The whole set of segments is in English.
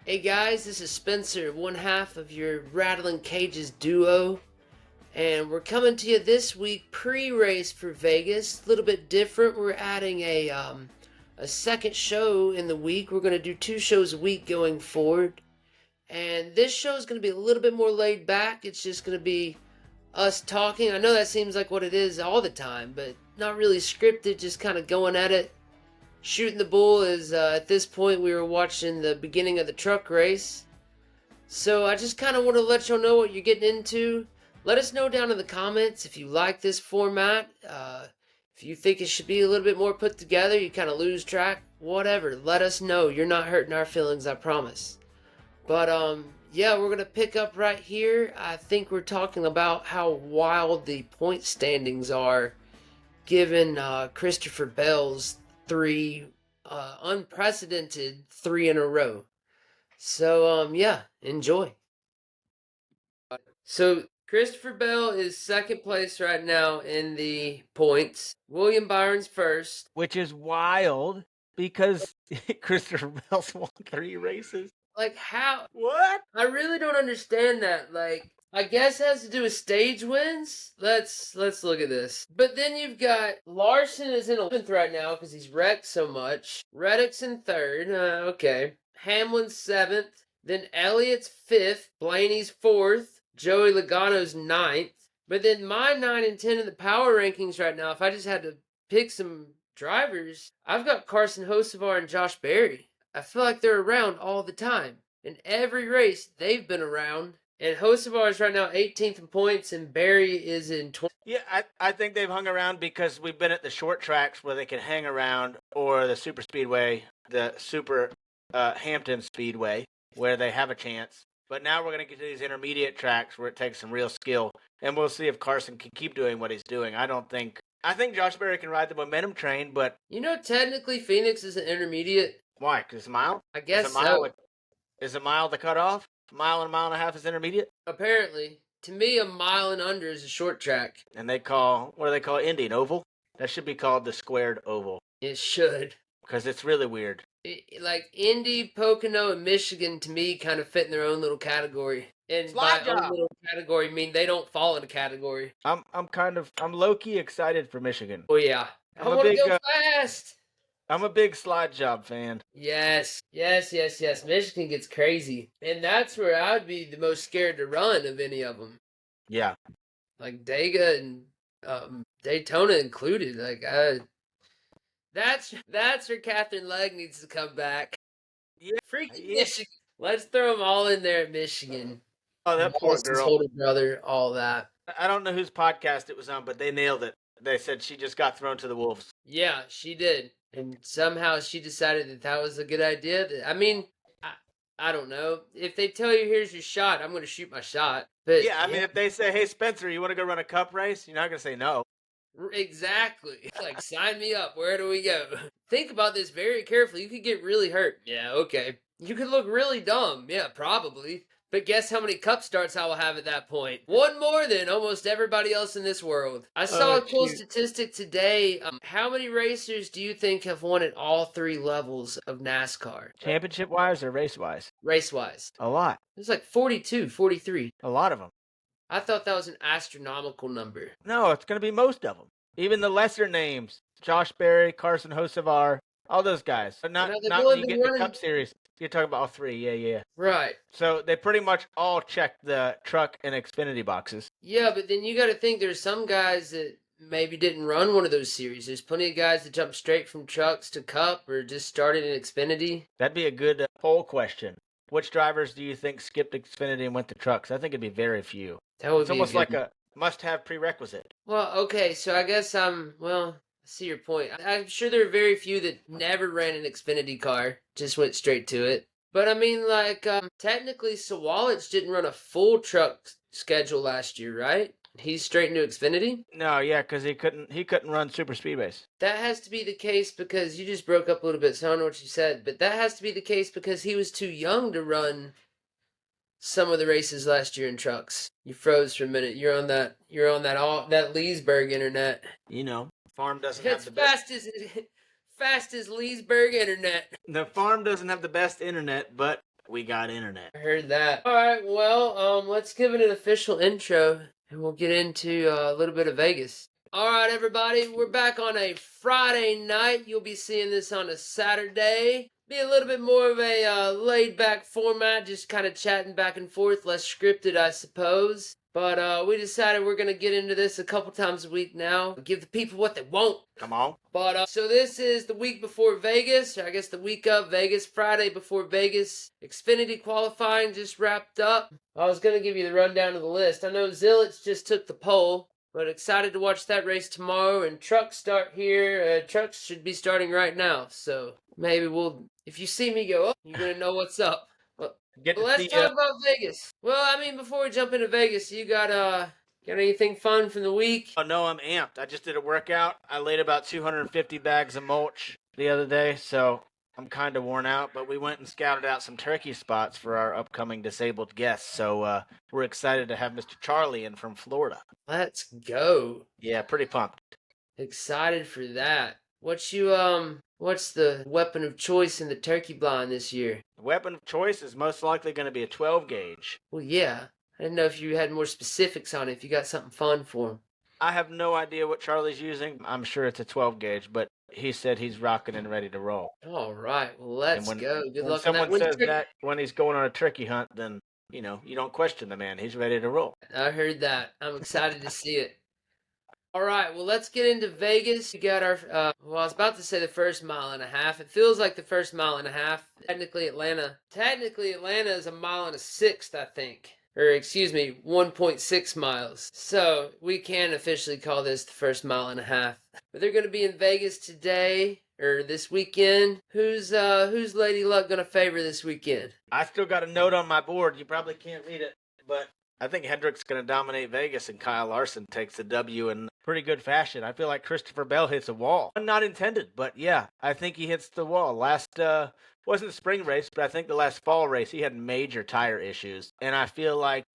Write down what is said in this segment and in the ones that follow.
Hey guys, this is Spencer, one half of your Rattlin Cages duo, and we're coming to you this week pre-race for Vegas. A little bit different. We're adding a second show in the week. We're going to do 2 shows a week going forward, and this show is going to be a little bit more laid back. It's just going to be us talking. I know that seems like what it is all the time, but not really scripted. Just kind of going at it. Shooting the bull is, at this point, we were watching the beginning of the truck race. So I just kind of want to let y'all know what you're getting into. Let us know down in the comments if you like this format. If you think it should be a little bit more put together, you kind of lose track, whatever. Let us know. You're not hurting our feelings, I promise. But, yeah, we're going to pick up right here. I think we're talking about how wild the point standings are given Christopher Bell's unprecedented 3 in a row. So, yeah, enjoy. So, Christopher Bell is second place right now in the points. William Byron's first. Which is wild because Christopher Bell's won 3 races. Like, how? What? I really don't understand that. Like, I guess it has to do with stage wins. Let's look at this. But then you've got Larson is in 11th right now because he's wrecked so much. Reddick's in 3rd. Okay. Hamlin's 7th. Then Elliott's 5th. Blaney's 4th. Joey Logano's 9th. But then my 9 and 10 in the power rankings right now, if I just had to pick some drivers, I've got Carson Hocevar and Josh Berry. I feel like they're around all the time. In every race, they've been around. And Hocevar is right now 18th in points, and Barry is in 20th. Yeah, I think they've hung around because we've been at the short tracks where they can hang around, or the super speedway, the super Hampton Speedway, where they have a chance. But now we're going to get to these intermediate tracks where it takes some real skill, and we'll see if Carson can keep doing what he's doing. I think Josh Berry can ride the momentum train, but... You know, technically, Phoenix is an intermediate. Why? Because it's a mile? I guess so. Is a mile the cutoff? A mile and a half is intermediate? Apparently. To me, a mile and under is a short track. And what do they call Indy? An oval? That should be called the squared oval. It should. Because it's really weird. Like, Indy, Pocono, and Michigan, to me, kind of fit in their own little category. And by own little category, I mean they don't fall in a category. I'm low-key excited for Michigan. Oh, yeah. I want to go fast! I'm a big slide job fan. Yes. Michigan gets crazy. And that's where I would be the most scared to run of any of them. Yeah. Like Dega and Daytona included. Like, that's where Catherine Legg needs to come back. Yeah. Freaking Michigan. Let's throw them all in there at Michigan. Oh, that poor girl. Older brother, all that. I don't know whose podcast it was on, but they nailed it. They said she just got thrown to the wolves. Yeah, she did. And somehow she decided that was a good idea. I mean, I don't know. If they tell you, here's your shot, I'm going to shoot my shot. But yeah, I mean, if they say, hey, Spencer, you want to go run a cup race? You're not going to say no. Exactly. Like, sign me up. Where do we go? Think about this very carefully. You could get really hurt. Yeah, okay. You could look really dumb. Yeah, probably. But guess how many cup starts I will have at that point? One more than almost everybody else in this world. I saw a cool statistic today. How many racers do you think have won at all 3 levels of NASCAR? Championship-wise or race-wise? Race-wise. A lot. It's like 42, 43. A lot of them. I thought that was an astronomical number. No, it's going to be most of them. Even the lesser names. Josh Berry, Carson Hocevar, all those guys. But not when you get the Cup Series. You're talking about all 3, yeah. Right. So they pretty much all check the truck and Xfinity boxes. Yeah, but then you got to think there's some guys that maybe didn't run one of those series. There's plenty of guys that jump straight from trucks to Cup or just started in Xfinity. That'd be a good poll question. Which drivers do you think skipped Xfinity and went to trucks? I think it'd be very few. It's almost like a must-have prerequisite. Well, okay, so I guess I see your point. I'm sure there are very few that never ran an Xfinity car, just went straight to it. But I mean, like, technically, Sawalich didn't run a full truck schedule last year, right? He's straight into Xfinity? No, yeah, because he couldn't run super speedways. That has to be the case because you just broke up a little bit, so I don't know what you said. But that has to be the case because he was too young to run some of the races last year in trucks. You froze for a minute. You're on that Leesburg internet. You know, farm doesn't have the best. Fast as Leesburg internet. The farm doesn't have the best internet, but we got internet. I heard that. All right, well, let's give it an official intro, and we'll get into a little bit of Vegas. All right, everybody, we're back on a Friday night. You'll be seeing this on a Saturday. Be a little bit more of a laid-back format, just kind of chatting back and forth, less scripted, I suppose. But we decided we're going to get into this a couple times a week now. Give the people what they want. Come on. But so this is the week before Vegas, or I guess the week of Vegas, Friday before Vegas. Xfinity qualifying just wrapped up. I was going to give you the rundown of the list. I know Zillich just took the pole, but excited to watch that race tomorrow. And trucks start here. Trucks should be starting right now. So maybe if you see me go up, you're going to know what's up. But let's talk about Vegas. Well, I mean, before we jump into Vegas, you got anything fun from the week? Oh, no, I'm amped. I just did a workout. I laid about 250 bags of mulch the other day, so I'm kind of worn out. But we went and scouted out some turkey spots for our upcoming disabled guests. So we're excited to have Mr. Charlie in from Florida. Let's go. Yeah, pretty pumped. Excited for that. What's the weapon of choice in the turkey blind this year? The weapon of choice is most likely going to be a 12 gauge. Well, yeah. I didn't know if you had more specifics on it, if you got something fun for him. I have no idea what Charlie's using. I'm sure it's a 12 gauge, but he said he's rocking and ready to roll. All right. Well, let's go. Good luck on that. When someone says that when he's going on a turkey hunt, then, you don't question the man. He's ready to roll. I heard that. I'm excited to see it. All right, well, let's get into Vegas. We got our, I was about to say the first mile and a half. It feels like the first mile and a half. Technically, Atlanta is a mile and a sixth, I think. Or, excuse me, 1.6 miles. So, we can officially call this the first mile and a half. But they're going to be in Vegas today, or this weekend. Who's Lady Luck going to favor this weekend? I still got a note on my board. You probably can't read it, but I think Hendrick's going to dominate Vegas, and Kyle Larson takes the W in pretty good fashion. I feel like Christopher Bell hits a wall. Not intended, but yeah, I think he hits the wall. Wasn't the spring race, but I think the last fall race, he had major tire issues. And I feel like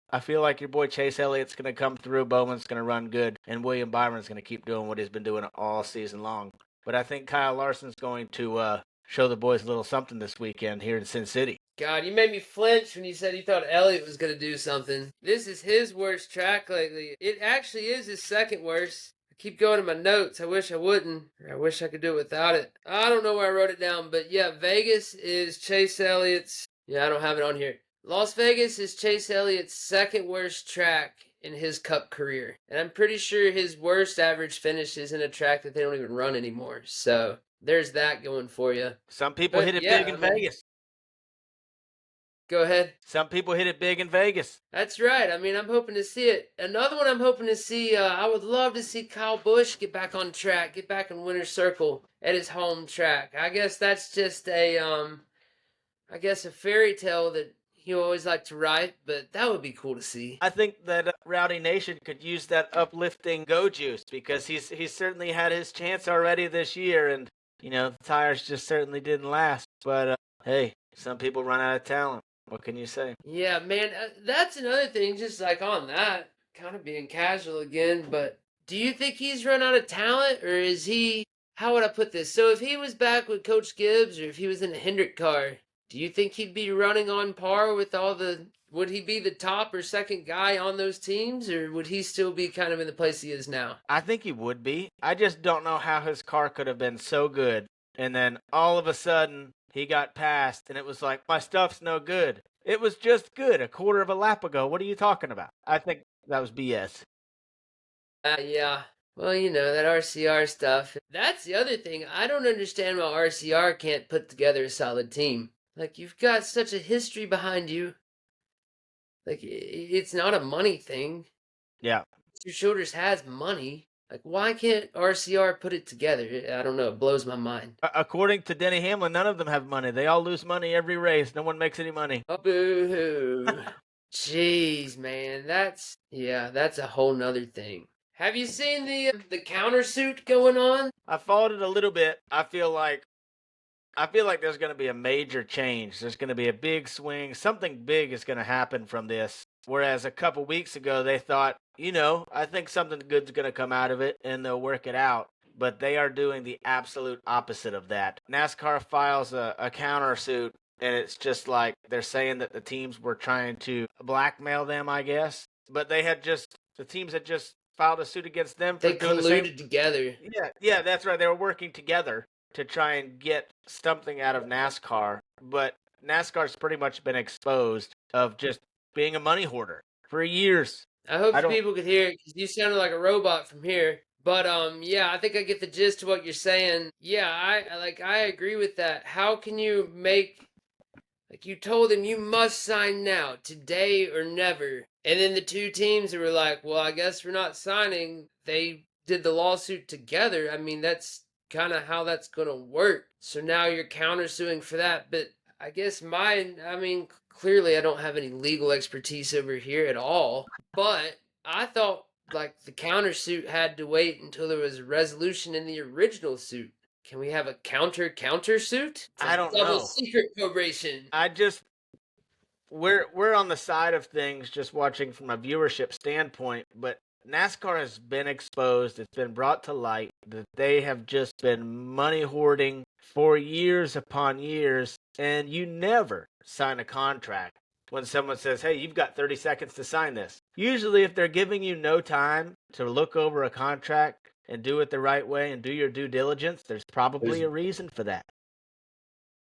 your boy Chase Elliott's going to come through, Bowman's going to run good, and William Byron's going to keep doing what he's been doing all season long. But I think Kyle Larson's going to show the boys a little something this weekend here in Sin City. God, you made me flinch when you said you thought Elliott was going to do something. This is his worst track lately. It actually is his second worst. I keep going to my notes. I wish I wouldn't. I wish I could do it without it. I don't know where I wrote it down, but yeah, Vegas is Chase Elliott's. Yeah, I don't have it on here. Las Vegas is Chase Elliott's second worst track in his Cup career. And I'm pretty sure his worst average finish is in a track that they don't even run anymore. So there's that going for you. Some people hit it big in Vegas. Go ahead. Some people hit it big in Vegas. That's right. I mean, I'm hoping to see it. Another one I'm hoping to see, I would love to see Kyle Busch get back on track, get back in winner's circle at his home track. I guess that's just a fairy tale that he always liked to write, but that would be cool to see. I think that Rowdy Nation could use that uplifting go juice because he's certainly had his chance already this year, and, the tires just certainly didn't last. But, hey, some people run out of talent. What can you say? Yeah, man, that's another thing, just like on that, kind of being casual again, but do you think he's run out of talent, or is he, how would I put this? So if he was back with Coach Gibbs, or if he was in a Hendrick car, do you think he'd be running on par with would he be the top or second guy on those teams, or would he still be kind of in the place he is now? I think he would be. I just don't know how his car could have been so good, and then all of a sudden, he got passed, and it was like, my stuff's no good. It was just good a quarter of a lap ago. What are you talking about? I think that was BS. Yeah. Well, that RCR stuff. That's the other thing. I don't understand why RCR can't put together a solid team. Like, you've got such a history behind you. Like, it's not a money thing. Yeah. Mr. Shoulders has money. Like, why can't RCR put it together? I don't know. It blows my mind. According to Denny Hamlin, none of them have money. They all lose money every race. No one makes any money. Oh, boo-hoo. Jeez, man. That's a whole nother thing. Have you seen the countersuit going on? I followed it a little bit. I feel like there's going to be a major change. There's going to be a big swing. Something big is going to happen from this. Whereas a couple weeks ago, they thought, I think something good's going to come out of it, and they'll work it out. But they are doing the absolute opposite of that. NASCAR files a countersuit, and it's just like they're saying that the teams were trying to blackmail them, I guess. But the teams had just filed a suit against them for They doing the same. colluded together. Yeah, that's right. They were working together to try and get something out of NASCAR, but NASCAR's pretty much been exposed of just being a money hoarder for years. I hope I don't. people could hear it because you sounded like a robot from here. But yeah, I think I get the gist of what you're saying. Yeah, I agree with that. How can you make like you told him you must sign now, today or never. And then the two teams were like, well, I guess we're not signing. They did the lawsuit together. I mean, that's kind of how that's going to work. So now you're countersuing for that. But I guess clearly I don't have any legal expertise over here at all. But I thought like the countersuit had to wait until there was a resolution in the original suit. Can we have a countersuit? It's I a don't double know. secret probation. We're on the side of things just watching from a viewership standpoint, but NASCAR has been exposed. It's been brought to light that they have just been money hoarding for years upon years, and you never sign a contract when someone says, "Hey, you've got 30 seconds to sign this." Usually, if they're giving you no time to look over a contract and do it the right way and do your due diligence, there's probably a reason for that.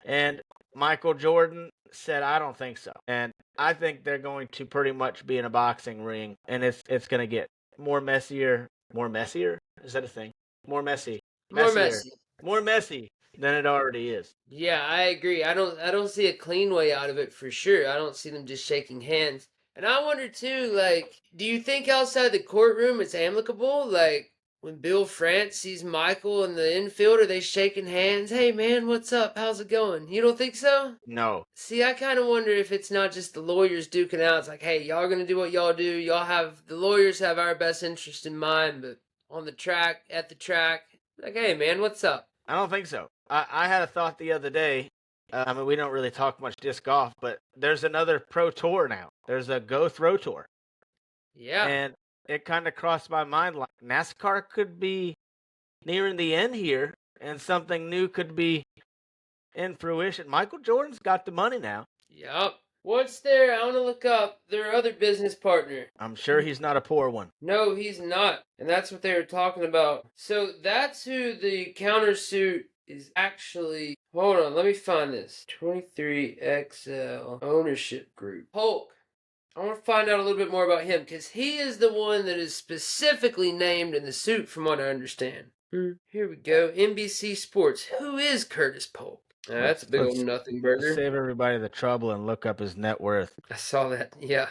And Michael Jordan said, I don't think so. And I think they're going to pretty much be in a boxing ring, and it's going to get more messier. More messier? Is that a thing? More messy. More Messier. messy. More messy than it already is. Yeah, I agree. I don't see a clean way out of it for sure. I don't see them just shaking hands. And I wonder too, like, do you think outside the courtroom it's amicable? Like when Bill France sees Michael in the infield, are they shaking hands? Hey man, what's up? How's it going? You don't think so? No. See, I kind of wonder if it's not just the lawyers duking out. It's like, hey, y'all gonna do what y'all do. The lawyers have our best interest in mind, but on the track, at the track, like, hey man, what's up? I don't think so. I had a thought the other day. I mean, we don't really talk much disc golf, but there's another pro tour now. There's a Go Throw Tour. Yeah. And it kind of crossed my mind like NASCAR could be nearing the end here and something new could be in fruition. Michael Jordan's got the money now. Yup. What's their, I want to look up their other business partner. I'm sure he's not a poor one. No, he's not. And that's what they were talking about. So that's who the countersuit is actually. Hold on, let me find this. 23XL ownership group. Hulk. I want to find out a little bit more about him because he is the one that is specifically named in the suit, from what I understand. Here we go. NBC Sports. Who is Curtis Polk? That's a big old nothing burger. Save everybody the trouble and look up his net worth. I saw that. Yeah.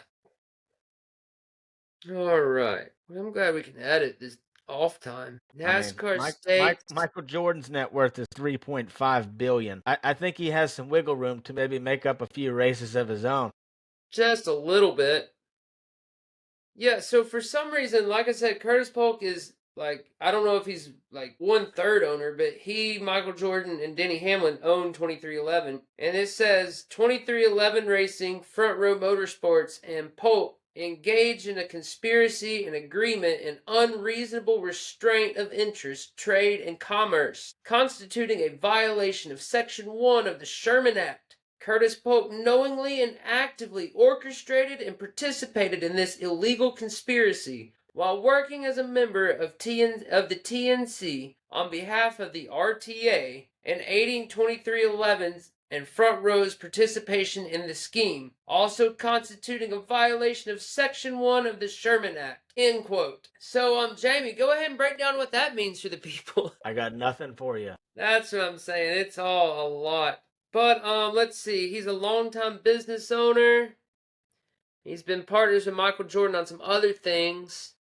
All right. Well, I'm glad we can edit this off time. NASCAR States. Michael Jordan's net worth is $3.5 billion. I think he has some wiggle room to maybe make up a few races of his own. Just a little bit. Yeah, so for some reason, like I said, Curtis Polk is like, I don't know if he's like 1/3 owner, but he, Michael Jordan, and Denny Hamlin own 23XI. And it says 23XI Racing, Front Row Motorsports, and Polk engage in a conspiracy and agreement and unreasonable restraint of interest, trade, and commerce, constituting a violation of Section 1 of the Sherman Act. Curtis Polk knowingly and actively orchestrated and participated in this illegal conspiracy while working as a member of the TNC on behalf of the RTA and aiding 23XI's and Front Row's participation in the scheme, also constituting a violation of Section 1 of the Sherman Act. End quote. So, Jamie, go ahead and break down what that means for the people. I got nothing for you. That's what I'm saying. It's all a lot. But, let's see. He's a longtime business owner. He's been partners with Michael Jordan on some other things.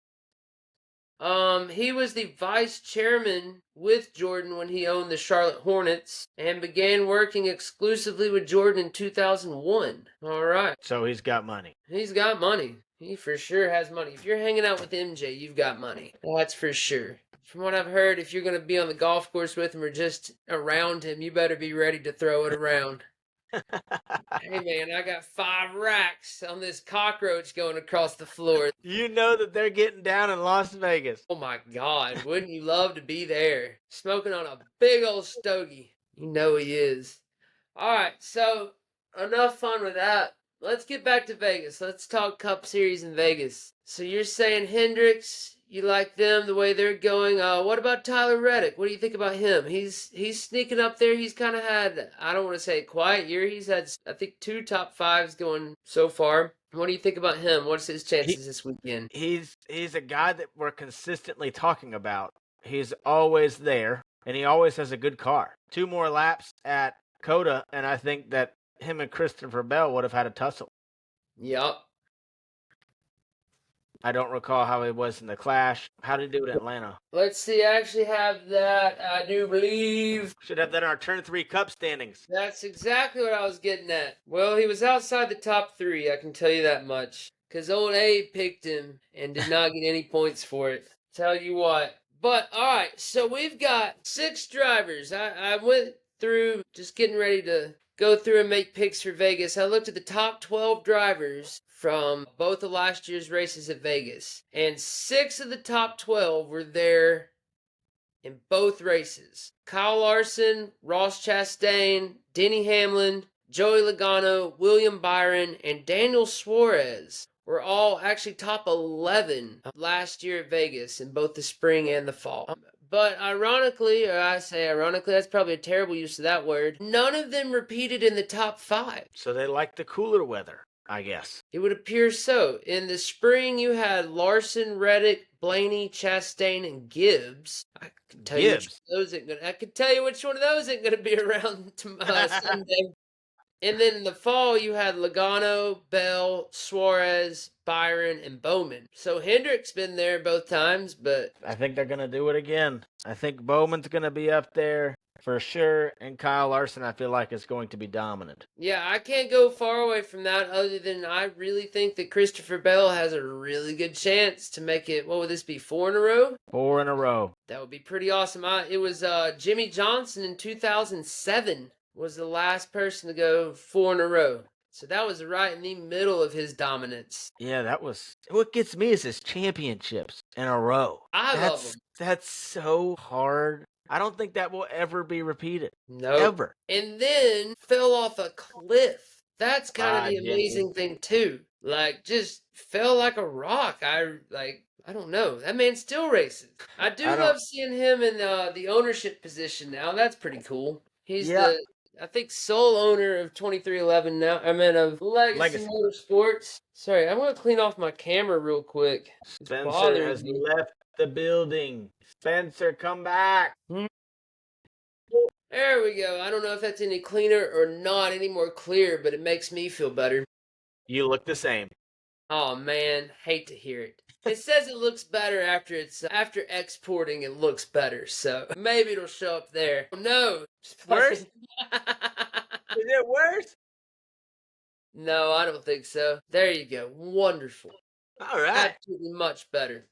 He was the vice chairman with Jordan when he owned the Charlotte Hornets and began working exclusively with Jordan in 2001. All right. So he's got money. He's got money. He for sure has money. If you're hanging out with MJ, you've got money. That's for sure. From what I've heard, if you're going to be on the golf course with him or just around him, you better be ready to throw it around. Hey man, I got 5 racks on this cockroach going across the floor. You know that they're getting down in Las Vegas. Oh my God, wouldn't you love to be there? Smoking on a big old stogie. You know he is. Alright, so enough fun with that. Let's get back to Vegas. Let's talk Cup Series in Vegas. So you're saying Hendricks, you like them the way they're going. What about Tyler Reddick? What do you think about him? He's sneaking up there. He's kind of had, I don't want to say a quiet year. He's had, I think, 2 top 5s going so far. What do you think about him? What's his He chances this weekend? he's a guy that we're consistently talking about. He's always there, and he always has a good car. 2 more laps at Coda, and I think that him and Christopher Bell would have had a tussle. Yup. I don't recall how he was in the Clash. How did he do in Atlanta? Let's see. I actually have that. I do believe Should have that in our Turn 3 Cup standings. that's exactly what I was getting at. Well, he was outside the top 3, I can tell you that much. Because old Abe picked him and did not get any points for it. Tell you what. But, alright, so we've got 6 drivers. I went through, just getting ready to go through and make picks for Vegas. I looked at the top 12 drivers from both of last year's races at Vegas. And 6 of the top 12 were there in both races. Kyle Larson, Ross Chastain, Denny Hamlin, Joey Logano, William Byron, and Daniel Suarez were all actually top 11 last year at Vegas in both the spring and the fall. But ironically, or I say ironically, that's probably a terrible use of that word, none of them repeated in the top 5. So they like the cooler weather, I guess. It would appear so. In the spring, you had Larson, Reddick, Blaney, Chastain, and Gibbs. I can tell you which Gibbs. one of those ain't gonna. I can tell you which one of those ain't gonna be around Sunday. And then in the fall, you had Logano, Bell, Suarez, Byron, and Bowman. So Hendrick's been there both times, but I think they're going to do it again. I think Bowman's going to be up there for sure, and Kyle Larson I feel like is going to be dominant. yeah, I can't go far away from that other than I really think that Christopher Bell has a really good chance to make it, what would this be, 4 in a row? 4 in a row. That would be pretty awesome. It was Jimmy Johnson in 2007 was the last person to go 4 in a row. So that was right in the middle of his dominance. Yeah, that was what gets me is his championships in a row. I love him. That's so hard. I don't think that will ever be repeated. No. Ever. And then fell off a cliff. That's kind of the did he? amazing thing too. Like just fell like a rock. I don't know. That man still races. I do love seeing him in the ownership position now. That's pretty cool. He's the I think sole owner of 2311 now. I mean of Legacy Motorsports. Sorry, I'm gonna clean off my camera real quick. Spencer has left the building. Spencer, come back. There we go. I don't know if that's any cleaner or not any more clear, but it makes me feel better. You look the same. Oh man, hate to hear it. It says it looks better after exporting. It looks better, so maybe it'll show up there. No, Worse? Is it worse? No, I don't think so. There you go. Wonderful. All right. Absolutely much better.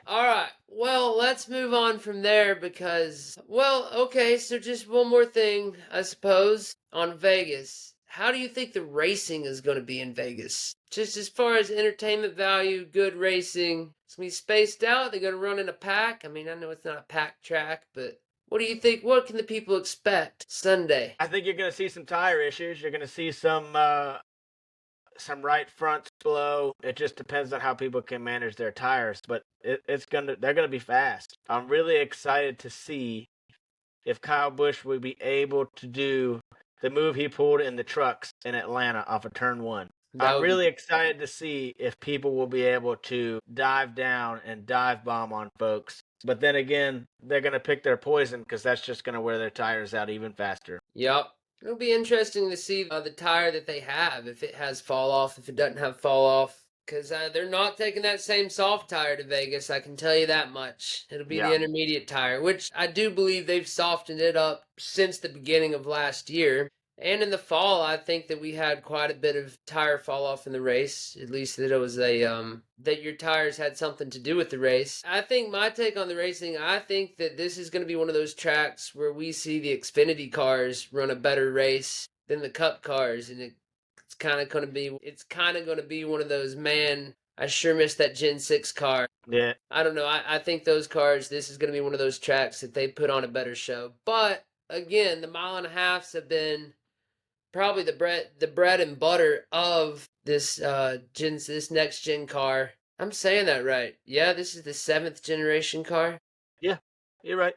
All right. Well, let's move on from there because, well, okay, so just one more thing, I suppose, on Vegas. How do you think the racing is going to be in Vegas? Just as far as entertainment value, good racing. It's going to be spaced out. They're going to run in a pack. I mean, I know it's not a packed track, but what do you think? What can the people expect Sunday? I think you're going to see some tire issues. You're going to see some right fronts blow. It just depends on how people can manage their tires, but they're gonna be fast. I'm really excited to see if Kyle Busch will be able to do the move he pulled in the trucks in Atlanta off of turn 1. I'm really excited to see if people will be able to dive down and dive bomb on folks. But then again, they're gonna pick their poison because that's just gonna wear their tires out even faster. Yep. It'll be interesting to see the tire that they have, if it has fall off, if it doesn't have fall off. Because they're not taking that same soft tire to Vegas, I can tell you that much. It'll be the intermediate tire, which I do believe they've softened it up since the beginning of last year. And in the fall, I think that we had quite a bit of tire fall off in the race. At least that it was that your tires had something to do with the race. I think my take on the racing, I think that this is going to be one of those tracks where we see the Xfinity cars run a better race than the Cup cars, and it's kind of going to be one of those, man, I sure miss that Gen 6 car. Yeah. I don't know. I think those cars, this is going to be one of those tracks that they put on a better show. But again, the mile and a halves have been probably the bread and butter of this this next gen car. I'm saying that right. Yeah, this is the 7th generation car. Yeah, you're right.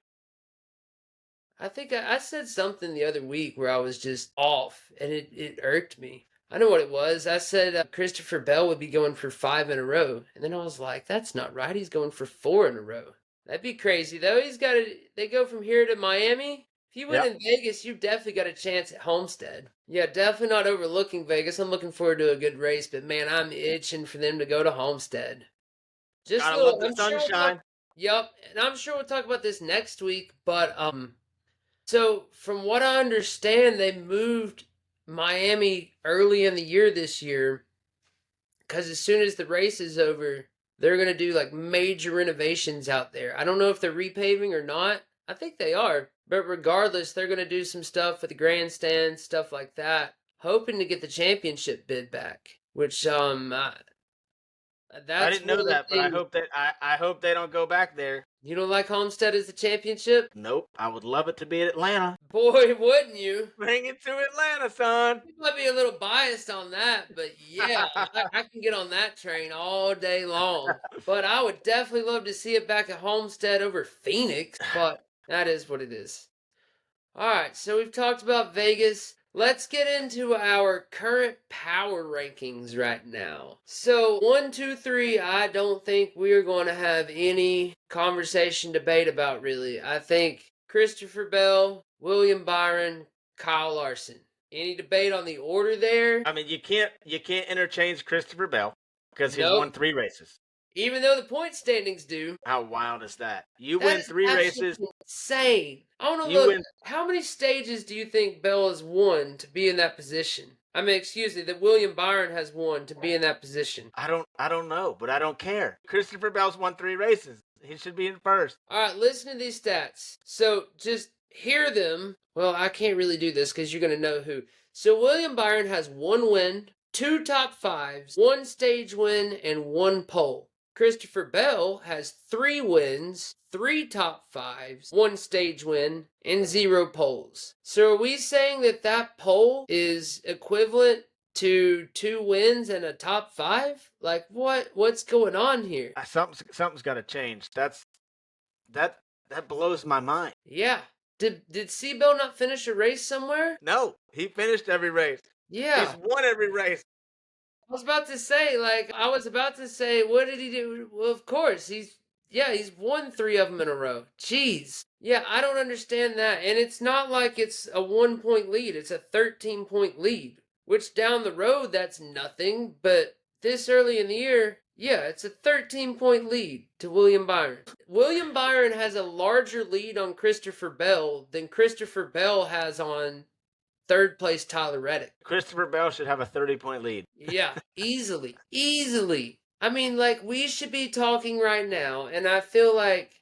I think I said something the other week where I was just off and it irked me. I know what it was. I said Christopher Bell would be going for 5 in a row. And then I was like, that's not right. He's going for 4 in a row. That'd be crazy though. He's got to, they go from here to Miami. If you win Yep. in Vegas, you've definitely got a chance at Homestead. Yeah, definitely not overlooking Vegas. I'm looking forward to a good race, but man, I'm itching for them to go to Homestead. Just a Gotta little, love the I'm sure we'll talk, sunshine. yep, and I'm sure we'll talk about this next week, but so, from what I understand, they moved Miami early in the year this year because as soon as the race is over, they're going to do like major renovations out there. I don't know if they're repaving or not. I think they are. But regardless, they're going to do some stuff with the grandstand, stuff like that, hoping to get the championship bid back, which I that's didn't one know of the that, but things. I hope they don't go back there. You don't like Homestead as the championship? Nope. I would love it to be at Atlanta. Boy, wouldn't you? Bring it to Atlanta, son. You might be a little biased on that, but yeah, I can get on that train all day long. But I would definitely love to see it back at Homestead over Phoenix, but that is what it is. All right, so we've talked about Vegas. Let's get into our current power rankings right now. So, 1, 2, 3, I don't think we're going to have any conversation, debate about really. I think Christopher Bell, William Byron, Kyle Larson. Any debate on the order there? I mean, you can't interchange Christopher Bell because he's Nope. won 3 races. Even though the point standings do. How wild is that? You That win is 3 races. absolutely insane. I want to You look. win. How many stages do you think Bell has won to be in that position? I mean, excuse me, that William Byron has won to be in that position. I don't know, but I don't care. Christopher Bell's won 3 races. He should be in first. All right, listen to these stats. So just hear them. Well, I can't really do this because you're going to know who. So William Byron has 1 win, 2 top fives, 1 stage win, and 1 pole. Christopher Bell has 3 wins, 3 top fives, 1 stage win, and 0 poles. So are we saying that that pole is equivalent to 2 wins and a top 5? Like what's going on here? Something's got to change. That blows my mind. Yeah. Did Seabell not finish a race somewhere? No, he finished every race. Yeah. He's won every race. I was about to say, what did he do? Well, of course, he's won 3 of them in a row. Jeez. Yeah, I don't understand that. And it's not like it's a 1-point lead, it's a 13-point lead, which down the road, that's nothing. But this early in the year, yeah, it's a 13-point lead to William Byron. William Byron has a larger lead on Christopher Bell than Christopher Bell has on 3rd place Tyler Reddick. Christopher Bell should have a 30-point lead. Yeah, easily. Easily. I mean, like, we should be talking right now, and I feel like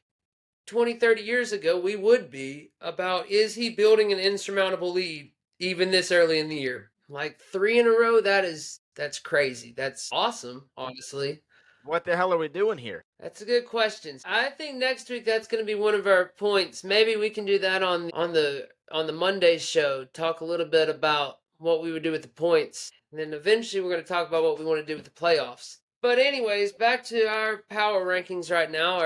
20, 30 years ago, we would be about, is he building an insurmountable lead even this early in the year? Like, 3 in a row, that's crazy. That's awesome, honestly. What the hell are we doing here? That's a good question. I think next week that's going to be one of our points. Maybe we can do that on the Monday show. Talk a little bit about what we would do with the points, and then eventually we're going to talk about what we want to do with the playoffs. But anyways, back to our power rankings right now.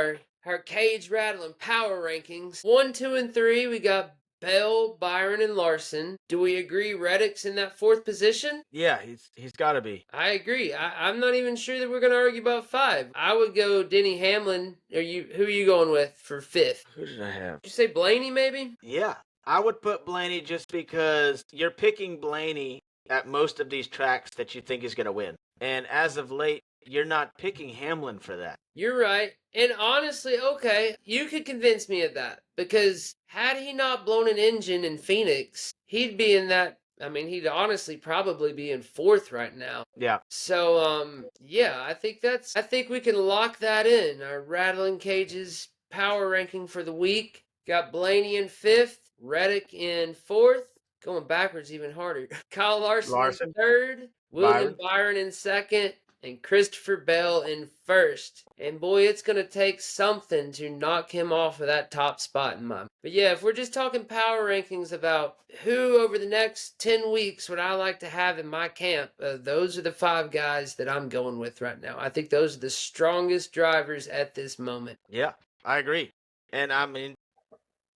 Our cage rattling power rankings. 1, 2, and 3. We got Bell, Byron, and Larson. Do we agree Reddick's in that 4th position? Yeah, he's got to be. I agree. I'm not even sure that we're going to argue about 5. I would go Denny Hamlin. Who are you going with for 5th? Who did I have? Did you say Blaney maybe? Yeah, I would put Blaney just because you're picking Blaney at most of these tracks that you think is going to win. And as of late, you're not picking Hamlin for that. You're right. And honestly, okay, you could convince me of that. Because had he not blown an engine in Phoenix, he'd be in that. I mean, he'd honestly probably be in 4th right now. Yeah. So, yeah, I think we can lock that in. Our Rattling Cages power ranking for the week. Got Blaney in 5th, Reddick in 4th. Going backwards even harder. Kyle Larson in 3rd, William Byron in 2nd, and Christopher Bell in first. And boy, it's going to take something to knock him off of that top spot in my mind. But yeah, if we're just talking power rankings about who over the next 10 weeks would I like to have in my camp, those are the 5 guys that I'm going with right now. I think those are the strongest drivers at this moment. Yeah, I agree. And I mean,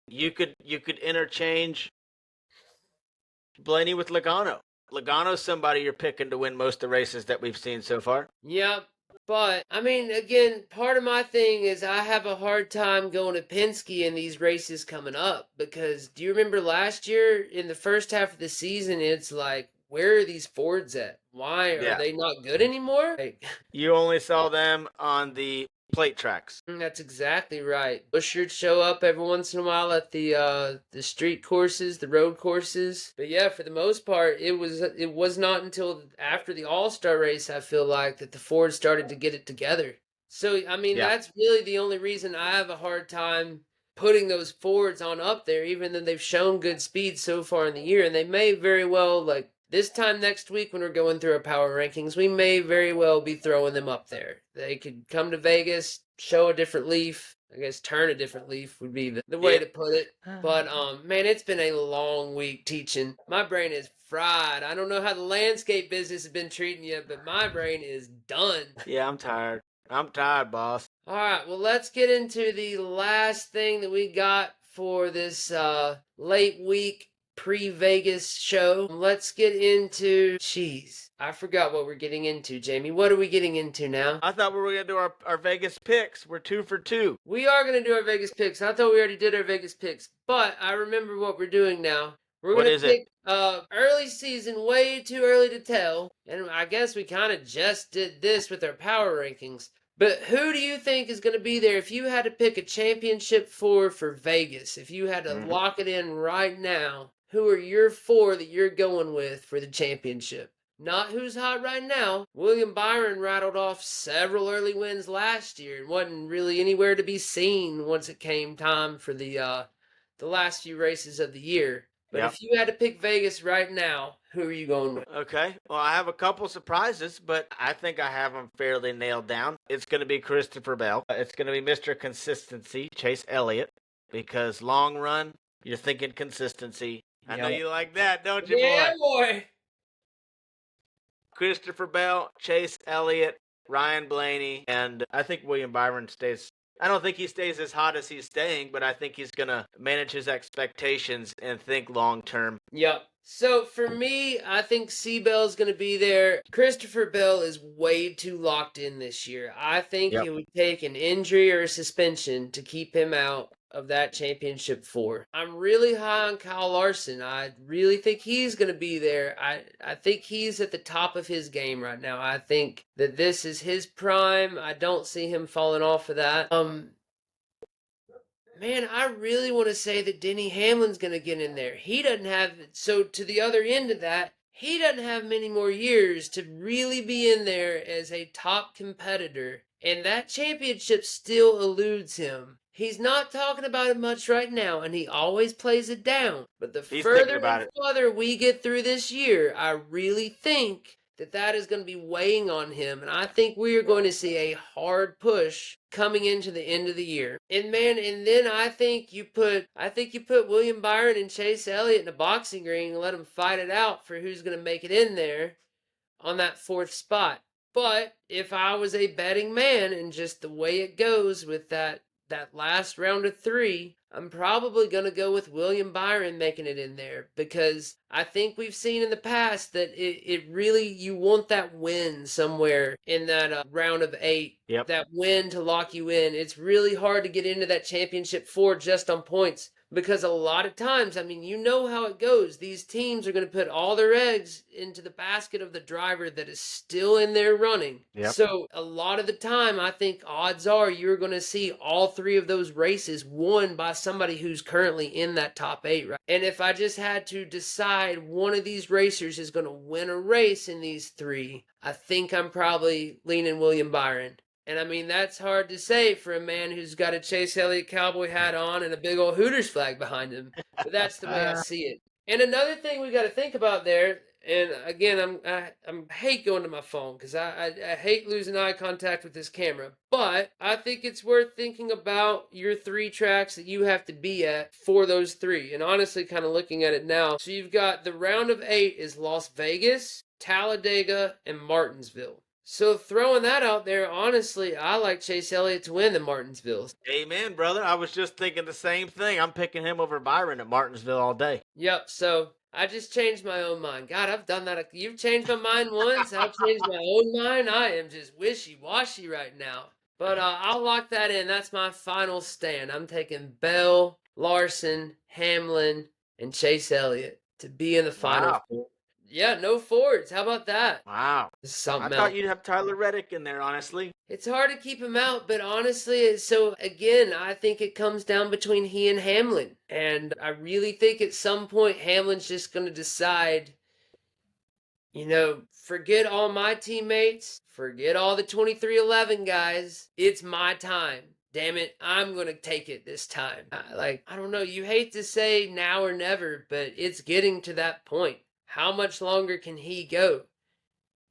you could interchange Blaney with Logano. Logano's somebody you're picking to win most of the races that we've seen so far. Yep. But, I mean, again, part of my thing is I have a hard time going to Penske in these races coming up because do you remember last year in the first half of the season, it's like, where are these Fords at? Why are they not good anymore? You only saw them on the plate tracks. That's exactly right. Bush'd show up every once in a while at the street courses, the road courses. But yeah, for the most part, it was not until after the All-Star race I feel like that the Ford started to get it together. So I mean, that's really the only reason I have a hard time putting those Fords on up there, even though they've shown good speed so far in the year, and they may very well like. This time next week when we're going through our power rankings, we may very well be throwing them up there. They could come to Vegas, show a different leaf. I guess turn a different leaf would be the way to put it. But man, it's been a long week teaching. My brain is fried. I don't know how the landscape business has been treating you, but my brain is done. Yeah, I'm tired. I'm tired, boss. All right, well, let's get into the last thing that we got for this late week pre-Vegas show. Let's get into, I forgot what we're getting into, Jamie. What are we getting into now? I thought we were going to do our Vegas picks. We're 2 for 2. We are going to do our Vegas picks. I thought we already did our Vegas picks, but I remember what we're doing now. We're going to pick early season, way too early to tell, and I guess we kind of just did this with our power rankings. But who do you think is going to be there if you had to pick a championship for Vegas? If you had to lock it in right now, who are your 4 that you're going with for the championship? Not who's hot right now. William Byron rattled off several early wins last year and wasn't really anywhere to be seen once it came time for the last few races of the year. But if you had to pick Vegas right now, who are you going with? Okay. Well, I have a couple surprises, but I think I have them fairly nailed down. It's going to be Christopher Bell. It's going to be Mr. Consistency, Chase Elliott, because long run, you're thinking consistency. I know you like that, don't you, boy? Yeah, boy. Christopher Bell, Chase Elliott, Ryan Blaney, and I think William Byron stays. I don't think he stays as hot as he's staying, but I think he's going to manage his expectations and think long term. Yep. So for me, I think Seabell's going to be there. Christopher Bell is way too locked in this year. I think it would take an injury or a suspension to keep him out of that championship 4. I'm really high on Kyle Larson. I really think he's going to be there. I think he's at the top of his game right now. I think that this is his prime. I don't see him falling off of that. Man, I really want to say that Denny Hamlin's going to get in there. He doesn't have, so to the other end of that, he doesn't have many more years to really be in there as a top competitor. And that championship still eludes him. He's not talking about it much right now, and he always plays it down. But the further and further we get through this year, I really think that is going to be weighing on him, and I think we are going to see a hard push coming into the end of the year. And man, and then I think you put William Byron and Chase Elliott in a boxing ring and let them fight it out for who's going to make it in there on that 4th spot. But if I was a betting man and just the way it goes with that last round of 3, I'm probably going to go with William Byron making it in there because I think we've seen in the past that it really, you want that win somewhere in that round of 8, that win to lock you in. It's really hard to get into that championship 4 just on points because a lot of times, I mean, you know how it goes. These teams are going to put all their eggs into the basket of the driver that is still in there running. So a lot of the time, I think odds are you're going to see all 3 of those races won by somebody who's currently in that top 8, right? And if I just had to decide one of these racers is going to win a race in these 3, I think I'm probably leaning William Byron. And I mean, that's hard to say for a man who's got a Chase Elliott cowboy hat on and a big old Hooters flag behind him. But that's the way I see it. And another thing we got to think about there, And again, I'm hate going to my phone because I hate losing eye contact with this camera. But I think it's worth thinking about your 3 tracks that you have to be at for those 3. And honestly, kind of looking at it now, so you've got the round of 8 is Las Vegas, Talladega, and Martinsville. So throwing that out there, honestly, I like Chase Elliott to win the Martinsville. Amen, brother. I was just thinking the same thing. I'm picking him over Byron at Martinsville all day. Yep, so I just changed my own mind. God, I've done that. You've changed my mind once. I've changed my own mind. I am just wishy-washy right now. But I'll lock that in. That's my final stand. I'm taking Bell, Larson, Hamlin, and Chase Elliott to be in the final Wow. four. Yeah, no Fords. How about that? Wow. This is I something thought else. you'd have Tyler Reddick in there, honestly. It's hard to keep him out, but honestly, so again, I think it comes down between he and Hamlin. And I really think at some point Hamlin's just going to decide, forget all my teammates, forget all the 2311 guys. It's my time. Damn it, I'm going to take it this time. I don't know, you hate to say now or never, but it's getting to that point. How much longer can he go?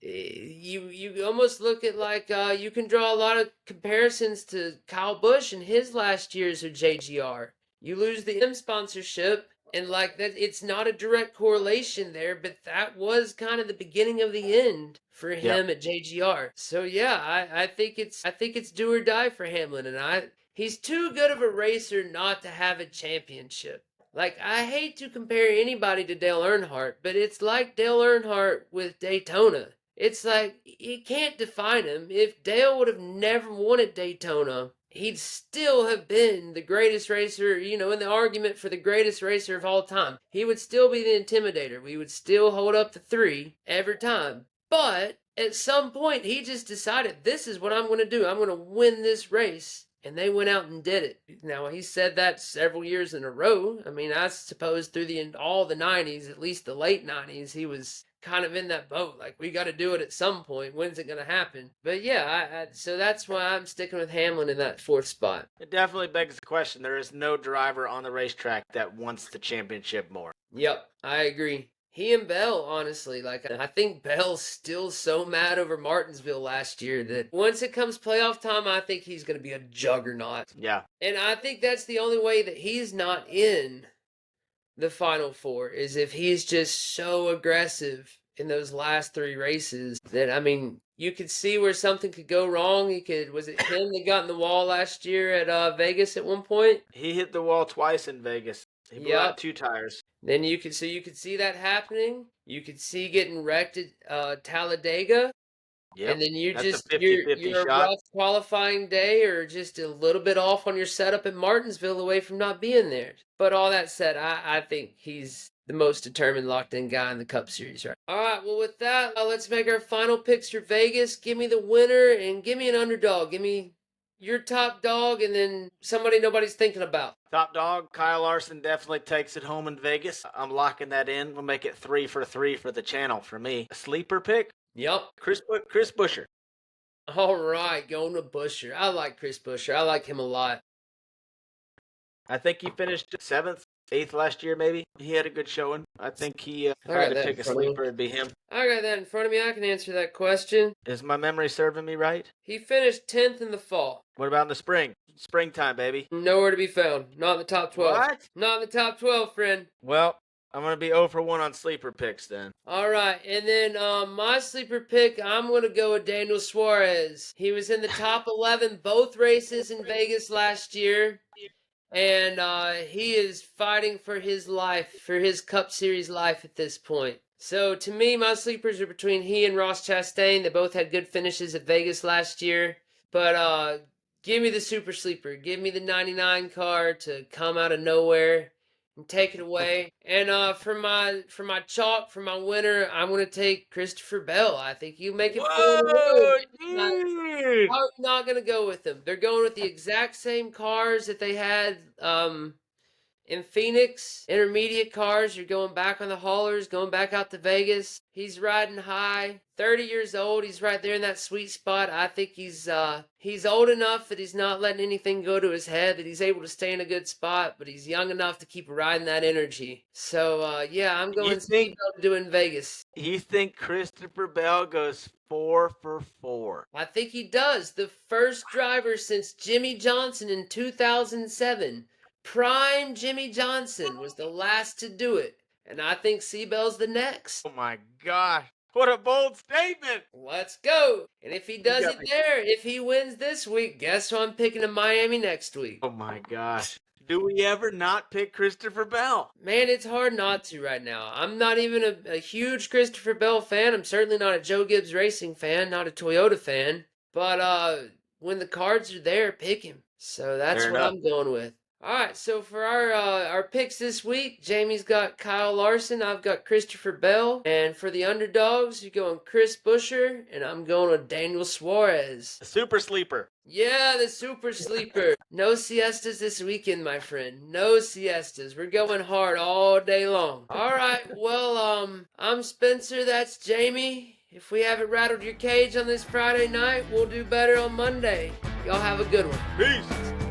You almost look at you can draw a lot of comparisons to Kyle Busch and his last years with JGR. You lose the M sponsorship, and like that, it's not a direct correlation there, but that was kind of the beginning of the end for him at JGR. So yeah, I think it's do or die for Hamlin, and he's too good of a racer not to have a championship. Like, I hate to compare anybody to Dale Earnhardt, but it's like Dale Earnhardt with Daytona. It's like, you can't define him. If Dale would have never won at Daytona, he'd still have been the greatest racer, in the argument for the greatest racer of all time. He would still be the intimidator. We would still hold up the 3 every time. But at some point, he just decided, this is what I'm going to do. I'm going to win this race. And they went out and did it. Now, he said that several years in a row. I mean, I suppose through all the 90s, at least the late 90s, he was kind of in that boat. Like, we got to do it at some point. When's it going to happen? But yeah, so that's why I'm sticking with Hamlin in that 4th spot. It definitely begs the question. There is no driver on the racetrack that wants the championship more. Yep, I agree. He and Bell, honestly, I think Bell's still so mad over Martinsville last year that once it comes playoff time, I think he's going to be a juggernaut. Yeah. And I think that's the only way that he's not in the Final Four is if he's just so aggressive in those last 3 races that, I mean, you could see where something could go wrong. Was it him that got in the wall last year at Vegas at one point? He hit the wall twice in Vegas. He blew out 2 tires. Then you could see that happening. You could see getting wrecked at Talladega. Yep. And then That's you're a rough qualifying day or just a little bit off on your setup at Martinsville away from not being there. But all that said, I think he's the most determined, locked-in guy in the Cup Series, right? All right, well, with that, let's make our final picks for Vegas. Give me the winner and give me an underdog. Give me your top dog and then somebody nobody's thinking about. Top dog, Kyle Larson definitely takes it home in Vegas. I'm locking that in. We'll make it 3 for 3 for the channel for me. A sleeper pick? Yep. Chris Buescher. All right, going to Buescher. I like Chris Buescher. I like him a lot. I think he finished 7th, 8th last year, maybe. He had a good showing. I think if I had to pick a sleeper, it'd be him. I got that in front of me. I can answer that question. Is my memory serving me right? He finished 10th in the fall. What about in the spring? Springtime, baby. Nowhere to be found. Not in the top 12. What? Not in the top 12, friend. Well, I'm going to be 0 for 1 on sleeper picks then. All right, and then my sleeper pick, I'm going to go with Daniel Suarez. He was in the top 11 both races in Vegas last year. And he is fighting for his life, for his Cup Series life at this point. So to me, my sleepers are between he and Ross Chastain. They both had good finishes at Vegas last year. But give me the super sleeper. Give me the 99 car to come out of nowhere and take it away. And for my chalk, for my winner, I'm going to take Christopher Bell. I think you make it 4-1. Dude! How are you not going to go with them? They're going with the exact same cars that they had in Phoenix. Intermediate cars, you're going back on the haulers, going back out to Vegas. He's riding high. 30 years old. He's right there in that sweet spot. I think he's old enough that he's not letting anything go to his head, that he's able to stay in a good spot, but he's young enough to keep riding that energy. So, yeah, I'm going Steve Bell to do in Vegas. You think Christopher Bell goes 4 for 4? I think he does. The first driver since Jimmy Johnson in 2007. Prime Jimmy Johnson was the last to do it. And I think Seabell's the next. Oh my gosh. What a bold statement. Let's go. And if he does it there, if he wins this week, guess who I'm picking in Miami next week? Oh my gosh. Do we ever not pick Christopher Bell? Man, it's hard not to right now. I'm not even a huge Christopher Bell fan. I'm certainly not a Joe Gibbs Racing fan, not a Toyota fan. But when the cards are there, pick him. So that's what I'm going with. All right, so for our picks this week, Jamie's got Kyle Larson, I've got Christopher Bell, and for the underdogs, you're going Chris Buescher, and I'm going with Daniel Suarez. The super sleeper. Yeah, the super sleeper. No siestas this weekend, my friend. No siestas. We're going hard all day long. All right, well, I'm Spencer, that's Jamie. If we haven't rattled your cage on this Friday night, we'll do better on Monday. Y'all have a good one. Peace.